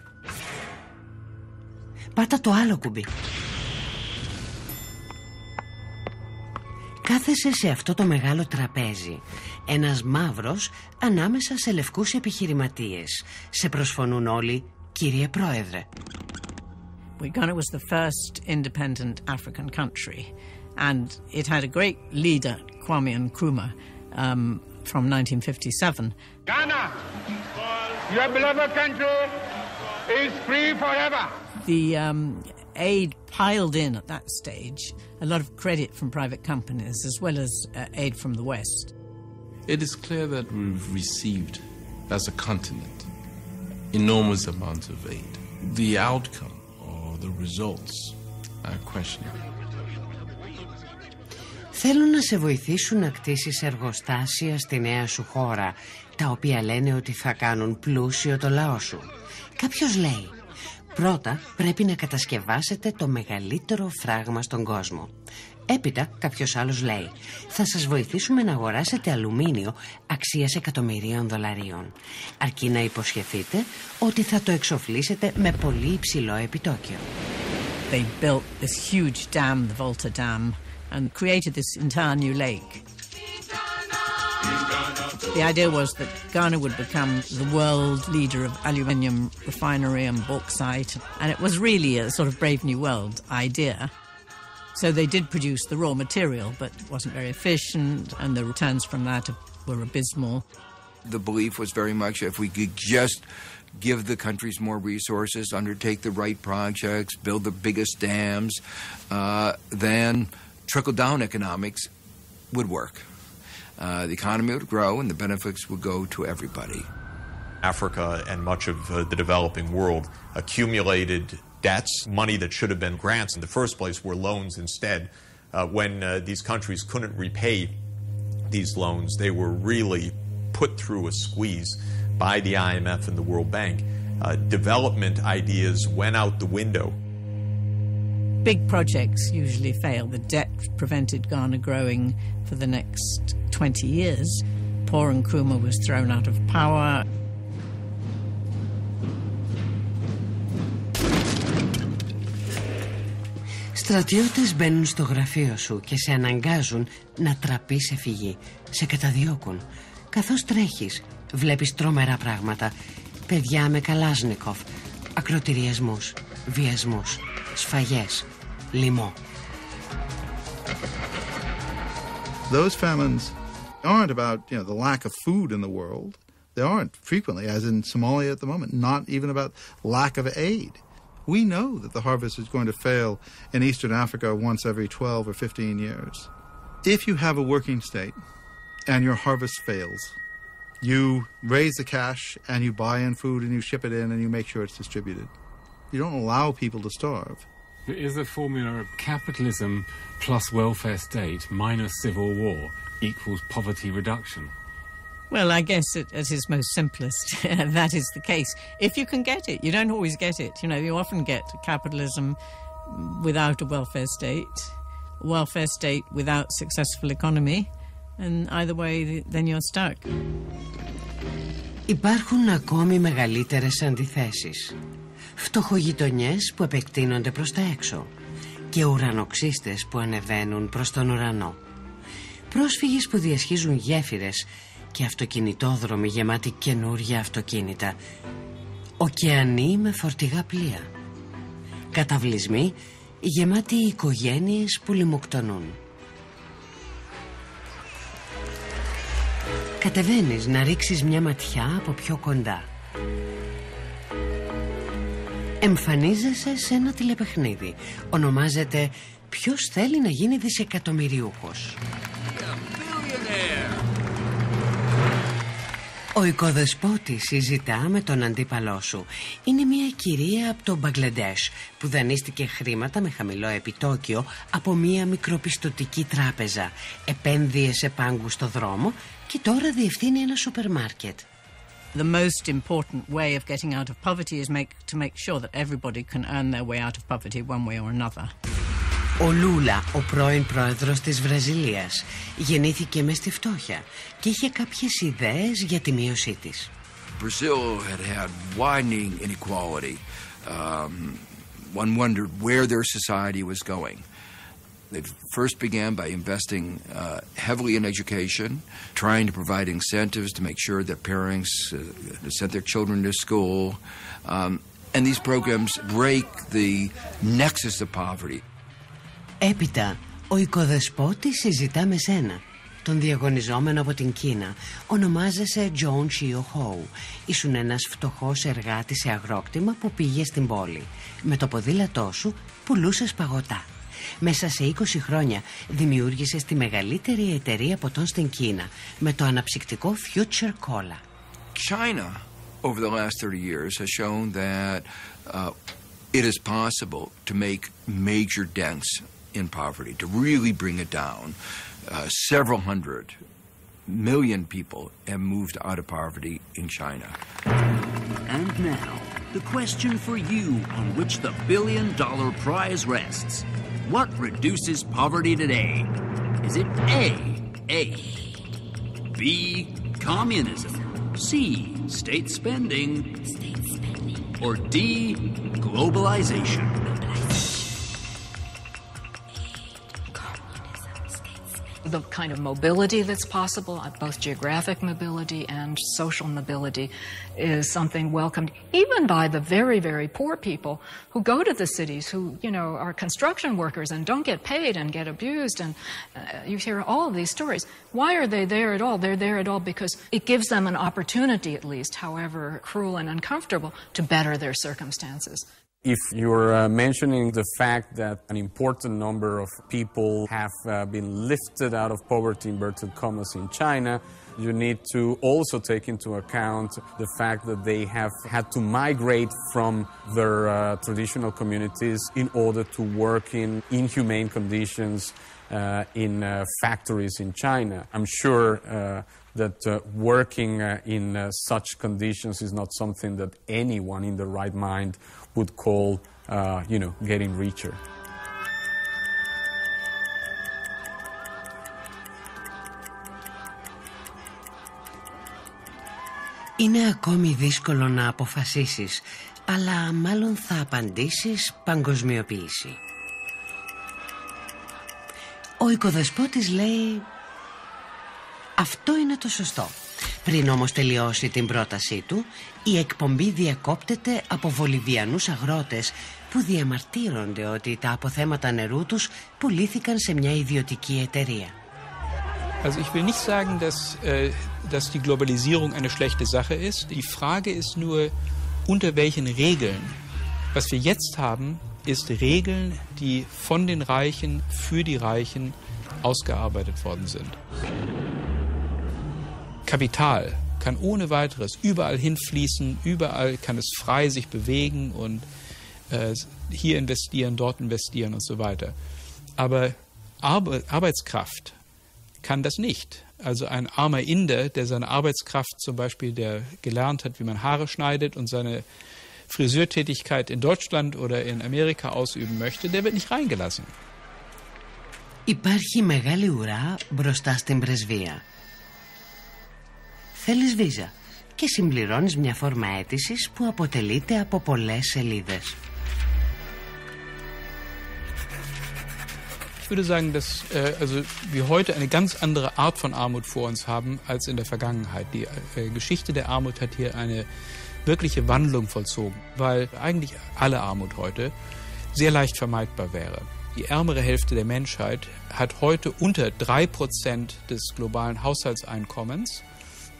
Speaker 1: Πάτα το άλλο κουμπί. Κάθεσαι σε αυτό το μεγάλο τραπέζι, ένας μαύρος ανάμεσα σε λευκούς επιχειρηματίες. Σε προσφωνούν όλοι, κύριε Πρόεδρε.
Speaker 17: Ghana was the first independent African country, and it had a great leader, Kwame Nkrumah, from 1957.
Speaker 16: Ghana, your beloved country, is free forever.
Speaker 17: The aid piled in at that stage, a lot of credit from private companies as well as aid from the West.
Speaker 2: It is clear that we've received, as a continent, enormous amounts of aid. The outcome or the results are questionable.
Speaker 1: Θέλουν να σε βοηθήσουν να κτίσεις εργοστάσια στη νέα σου χώρα, τα οποία λένε ότι θα κάνουν πλούσιο το λαό σου. Κάποιος λέει, πρώτα πρέπει να κατασκευάσετε το μεγαλύτερο φράγμα στον κόσμο. Έπειτα κάποιος άλλος λέει, θα σας βοηθήσουμε να αγοράσετε αλουμίνιο αξίας $1.000.000, αρκεί να υποσχεθείτε ότι θα το εξοφλήσετε με πολύ υψηλό επιτόκιο.
Speaker 17: They built this huge dam, the Volta Dam, and created this entire new lake. The idea was that Ghana would become the world leader of aluminium refinery and bauxite, and it was really a sort of Brave New World idea. So they did produce the raw material, but it wasn't very efficient, and the returns from that were abysmal.
Speaker 3: The belief was very much if we could just give the countries more resources, undertake the right projects, build the biggest dams, then trickle-down economics would work. The economy would grow and the benefits would go to everybody.
Speaker 6: Africa and much of the developing world accumulated debts, money that should have been grants in the first place were loans instead. When these countries couldn't repay these loans, they were really put through a squeeze by the IMF and the World Bank. Development ideas went out the window.
Speaker 17: Big projects usually fail. The debt prevented Ghana growing for the next 20 years. poor Nkrumah was thrown out of power.
Speaker 1: Στρατιώτες μπαίνουν στο γραφείο σου και σε αναγκάζουν να τραπείς σε φυγή. Σε καταδιώκουν. Καθώς τρέχεις, βλέπεις τρομερά πράγματα. Παιδιά με καλάζνικοφ, ακροτηριασμούς, βιασμούς, σφαγές, λοιμό.
Speaker 5: Those famines aren't about, the lack of food in the world. They aren't frequently, as in Somalia at the moment, not even about lack of aid. We know that the harvest is going to fail in Eastern Africa once every 12 or 15 years. If you have a working state and your harvest fails, you raise the cash and you buy in food and you ship it in and you make sure it's distributed. You don't allow people to starve.
Speaker 19: There is a formula of capitalism plus welfare state minus civil war equals poverty reduction.
Speaker 17: Well, I guess at its most simplest, that is the case. If you can get it, you don't always get it. You often get capitalism without a welfare state without successful economy, and either way, then you're stuck.
Speaker 1: Υπάρχουν ακόμη μεγαλύτερες αντιθέσεις. Φτωχογειτονιές που επεκτείνονται προς τα έξω και ουρανοξύστες που ανεβαίνουν προς τον ουρανό. Πρόσφυγες που διασχίζουν γέφυρες και αυτοκινητόδρομοι γεμάτοι καινούργια αυτοκίνητα. Ωκεανοί με φορτηγά πλοία. Καταβλισμοί γεμάτοι οικογένειες που λιμοκτονούν. Κατεβαίνεις να ρίξεις μια ματιά από πιο κοντά. Εμφανίζεσαι σε ένα τηλεπαιχνίδι. Ονομάζεται «Ποιος θέλει να γίνει δισεκατομμυριούχος». Ο οικοδεσπότης συζητά με τον αντίπαλό σου. Είναι μια κυρία από το Μπαγκλαντές που δανείστηκε χρήματα με χαμηλό επιτόκιο από μια μικροπιστωτική τράπεζα. Επένδυε σε πάγκους στο δρόμο και τώρα διευθύνει ένα σούπερ μάρκετ.
Speaker 17: The most important way of getting out of poverty is to make sure that everybody can earn their way out of poverty one way or another.
Speaker 1: Ο Λούλα, ο πρώην πρόεδρος της Βραζιλίας, γεννήθηκε μες στη φτώχεια και είχε κάποιες ιδέες για τη μείωσή της.
Speaker 3: Brazil had widening inequality. One wondered where their society was going. They first began by investing heavily in education, trying to provide incentives to make sure that parents sent their children to school. And these programs break the nexus of poverty.
Speaker 1: Έπειτα, ο οικοδεσπότης συζητά με σένα, τον διαγωνιζόμενο από την Κίνα. Ονομάζεσαι Τζον Τσίο Χόου. Ήσουν ένας φτωχός εργάτης σε αγρόκτημα που πήγε στην πόλη. Με το ποδήλατό σου πουλούσες παγωτά. Μέσα σε 20 χρόνια δημιούργησες τη μεγαλύτερη εταιρεία ποτών στην Κίνα με το αναψυκτικό Future Cola.
Speaker 3: China, over the last 30 years, has shown that it is possible to make major dents in poverty, to really bring it down. Several hundred million people have moved out of poverty in China.
Speaker 8: And now, the question for you on which the billion-dollar prize rests. What reduces poverty today? Is it A, aid, B, communism, C, state spending, or D, globalization?
Speaker 13: The kind of mobility that's possible, both geographic mobility and social mobility, is something welcomed even by the very, very poor people who go to the cities, who, are construction workers and don't get paid and get abused. And you hear all of these stories. Why are they there at all? They're there at all because it gives them an opportunity, at least, however cruel and uncomfortable, to better their circumstances.
Speaker 12: If you're mentioning the fact that an important number of people have been lifted out of poverty, inverted commas, in China, you need to also take into account the fact that they have had to migrate from their traditional communities in order to work in inhumane conditions in factories in China. I'm sure that working in such conditions is not something that anyone in their right mind would call, getting richer.
Speaker 1: Είναι ακόμη δύσκολο να αποφασίσεις, αλλά μάλλον θα απαντήσεις παγκοσμιοποίηση. Ο οικοδεσπότης λέει αυτό είναι το σωστό. Πριν όμως τελειώσει την πρότασή του, η εκπομπή διακόπτεται από βολιβιανούς αγρότες που διαμαρτύρονται ότι τα αποθέματα νερού τους πουλήθηκαν σε μια ιδιωτική εταιρεία.
Speaker 14: Also ich will nicht sagen, dass die Globalisierung eine schlechte Sache ist. Die Frage ist nur, unter welchen Regeln. Was wir jetzt haben, ist Regeln, die von den Reichen für die Reichen ausgearbeitet worden sind. Kapital kann ohne weiteres überall hinfließen, überall kann es frei sich bewegen und hier investieren, dort investieren und so weiter. Aber Arbeitskraft kann das nicht. Also ein armer Inder, der seine Arbeitskraft zum Beispiel, der gelernt hat, wie man Haare schneidet und seine Friseurtätigkeit in Deutschland oder in Amerika ausüben möchte, der wird nicht reingelassen.
Speaker 1: Υπάρχει μεγάλη ουρά μπροστά στην πρεσβεία. Θέλεις βίζα και συμπληρώνεις μια φόρμα αίτησης που αποτελείται από πολλές σελίδες.
Speaker 14: Ich würde sagen, dass wir heute eine ganz andere Art von Armut vor uns haben als in der Vergangenheit. Die Geschichte der Armut hat hier eine wirkliche Wandlung vollzogen, weil eigentlich alle Armut heute sehr leicht vermeidbar wäre. Die ärmere Hälfte der Menschheit hat heute unter 3% des globalen Haushaltseinkommens.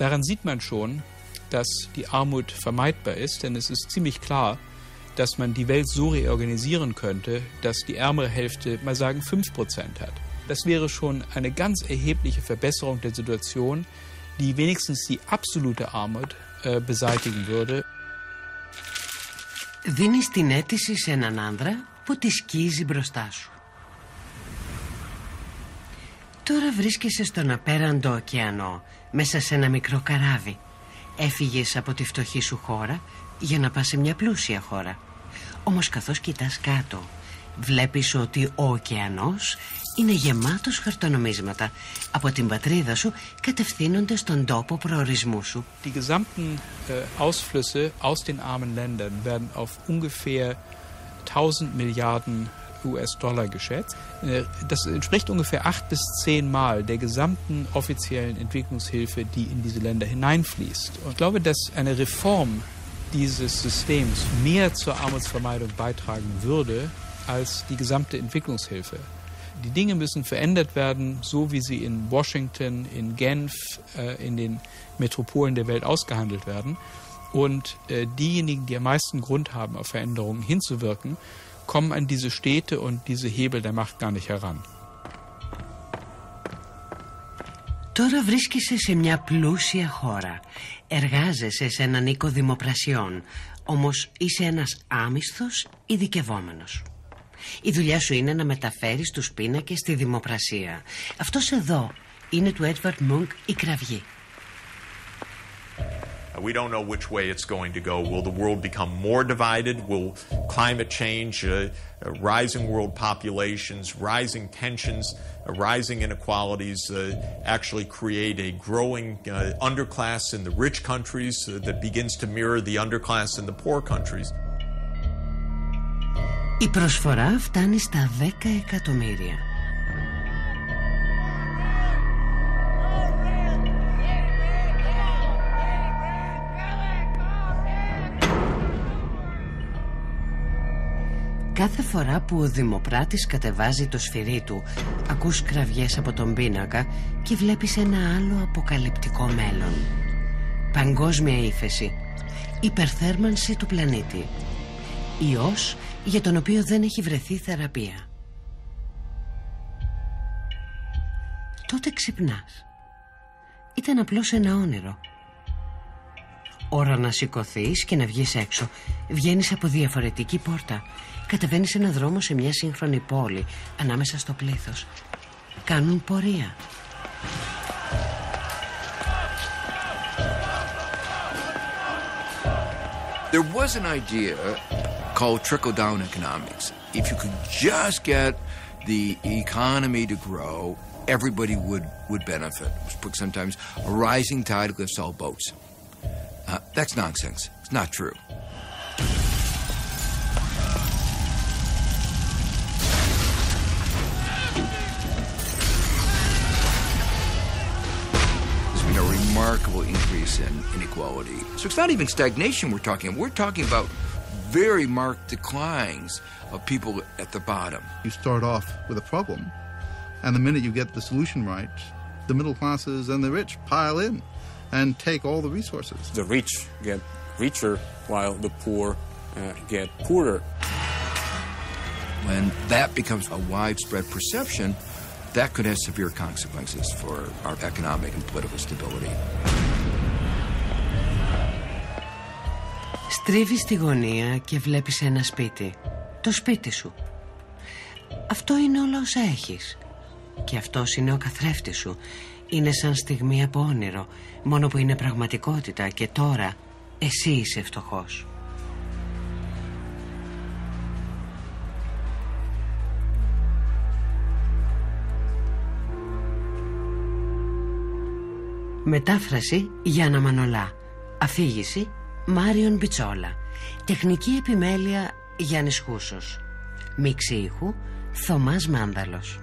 Speaker 14: Daran sieht man schon, dass die Armut vermeidbar ist, denn es ist ziemlich klar, dass man die Welt so reorganisieren könnte, dass die ärmere Hälfte, mal sagen, 5% hat. Das wäre schon eine ganz erhebliche Verbesserung der Situation, die wenigstens die absolute Armut beseitigen würde.
Speaker 1: Δίνεις την αίτηση σε έναν άνδρα που τη σκίζει μπροστά σου. Τώρα βρίσκεσαι στον απέραντο ωκεανό, μέσα σε ένα μικρό καράβι. Έφυγες από τη φτωχή σου χώρα για να πας σε μια πλούσια χώρα. Όμως καθώς κοιτάς κάτω, βλέπεις ότι ο ωκεανός είναι γεμάτος χαρτονομίσματα. Από την πατρίδα σου κατευθύνονται στον τόπο προορισμού σου.
Speaker 14: Die gesamten Ausflüsse aus den armen Ländern werden auf ungefähr 1000 Milliarden US-Dollar geschätzt. Das entspricht ungefähr 8 bis 10 Mal der gesamten offiziellen Entwicklungshilfe, die in diese Länder hineinfließt. Und ich glaube, dass eine Reform dieses Systems mehr zur Armutsvermeidung beitragen würde als die gesamte Entwicklungshilfe. Die Dinge müssen verändert werden, so wie sie in Washington, in Genf, in den Metropolen der Welt ausgehandelt werden. Und diejenigen, die am meisten Grund haben, auf Veränderungen hinzuwirken, kommen an diese Städte und diese Hebel der Macht gar nicht heran.
Speaker 1: Τώρα βρίσκεσαι σε μια πλούσια χώρα. Εργάζεσαι σε έναν οίκο δημοπρασιών. Όμως είσαι ένας άμισθος ειδικευόμενος. Η δουλειά σου είναι να μεταφέρεις τους πίνακες στη δημοπρασία. Αυτός εδώ είναι του Edvard Munch η κραυγή.
Speaker 6: We don't know which way it's going to go. Will the world become more divided? Will climate change, rising world populations, rising tensions, rising inequalities actually create a growing underclass in the rich countries that begins to mirror the underclass in the poor countries?
Speaker 1: Η προσφορά φτάνει στα 10 εκατομμύρια. Κάθε φορά που ο δημοπράτης κατεβάζει το σφυρί του, ακούς κραυγές από τον πίνακα και βλέπεις ένα άλλο αποκαλυπτικό μέλλον. Παγκόσμια ύφεση, υπερθέρμανση του πλανήτη, ιός για τον οποίο δεν έχει βρεθεί θεραπεία. Τότε ξυπνάς. Ήταν απλώς ένα όνειρο. Ώρα να σηκωθείς και να βγεις έξω. Βγαίνεις από διαφορετική πόρτα. Κατεβαίνεις ένα δρόμο σε μια σύγχρονη πόλη, ανάμεσα στο πλήθος. Κάνουν πορεία.
Speaker 3: There was an idea called trickle-down economics. If you could just get the economy to grow, everybody would benefit. Sometimes a rising tide lifts all boats. That's nonsense. It's not true. There's been a remarkable increase in inequality. So it's not even stagnation we're talking about. We're talking about very marked declines of people at the bottom.
Speaker 5: You start off with a problem, and the minute you get the solution right, the middle classes and the rich pile in and take all the resources.
Speaker 12: The rich get richer while the poor get poorer.
Speaker 3: When that becomes a widespread perception, that could have severe consequences for our economic and political stability.
Speaker 1: Στρίβεις τη γωνία και βλέπεις ένα σπίτι. Το σπίτι σου. Αυτό είναι όλα όσα έχεις. Και αυτός είναι ο καθρέφτης σου. Είναι σαν στιγμή από όνειρο, μόνο που είναι πραγματικότητα και τώρα εσύ είσαι φτωχός. Μετάφραση Γιάννα Μανολά. Αφήγηση Μάριον Πιτσόλα. Τεχνική επιμέλεια Γιάννης Χούσος. Μίξη ήχου Θωμάς Μάνδαλος.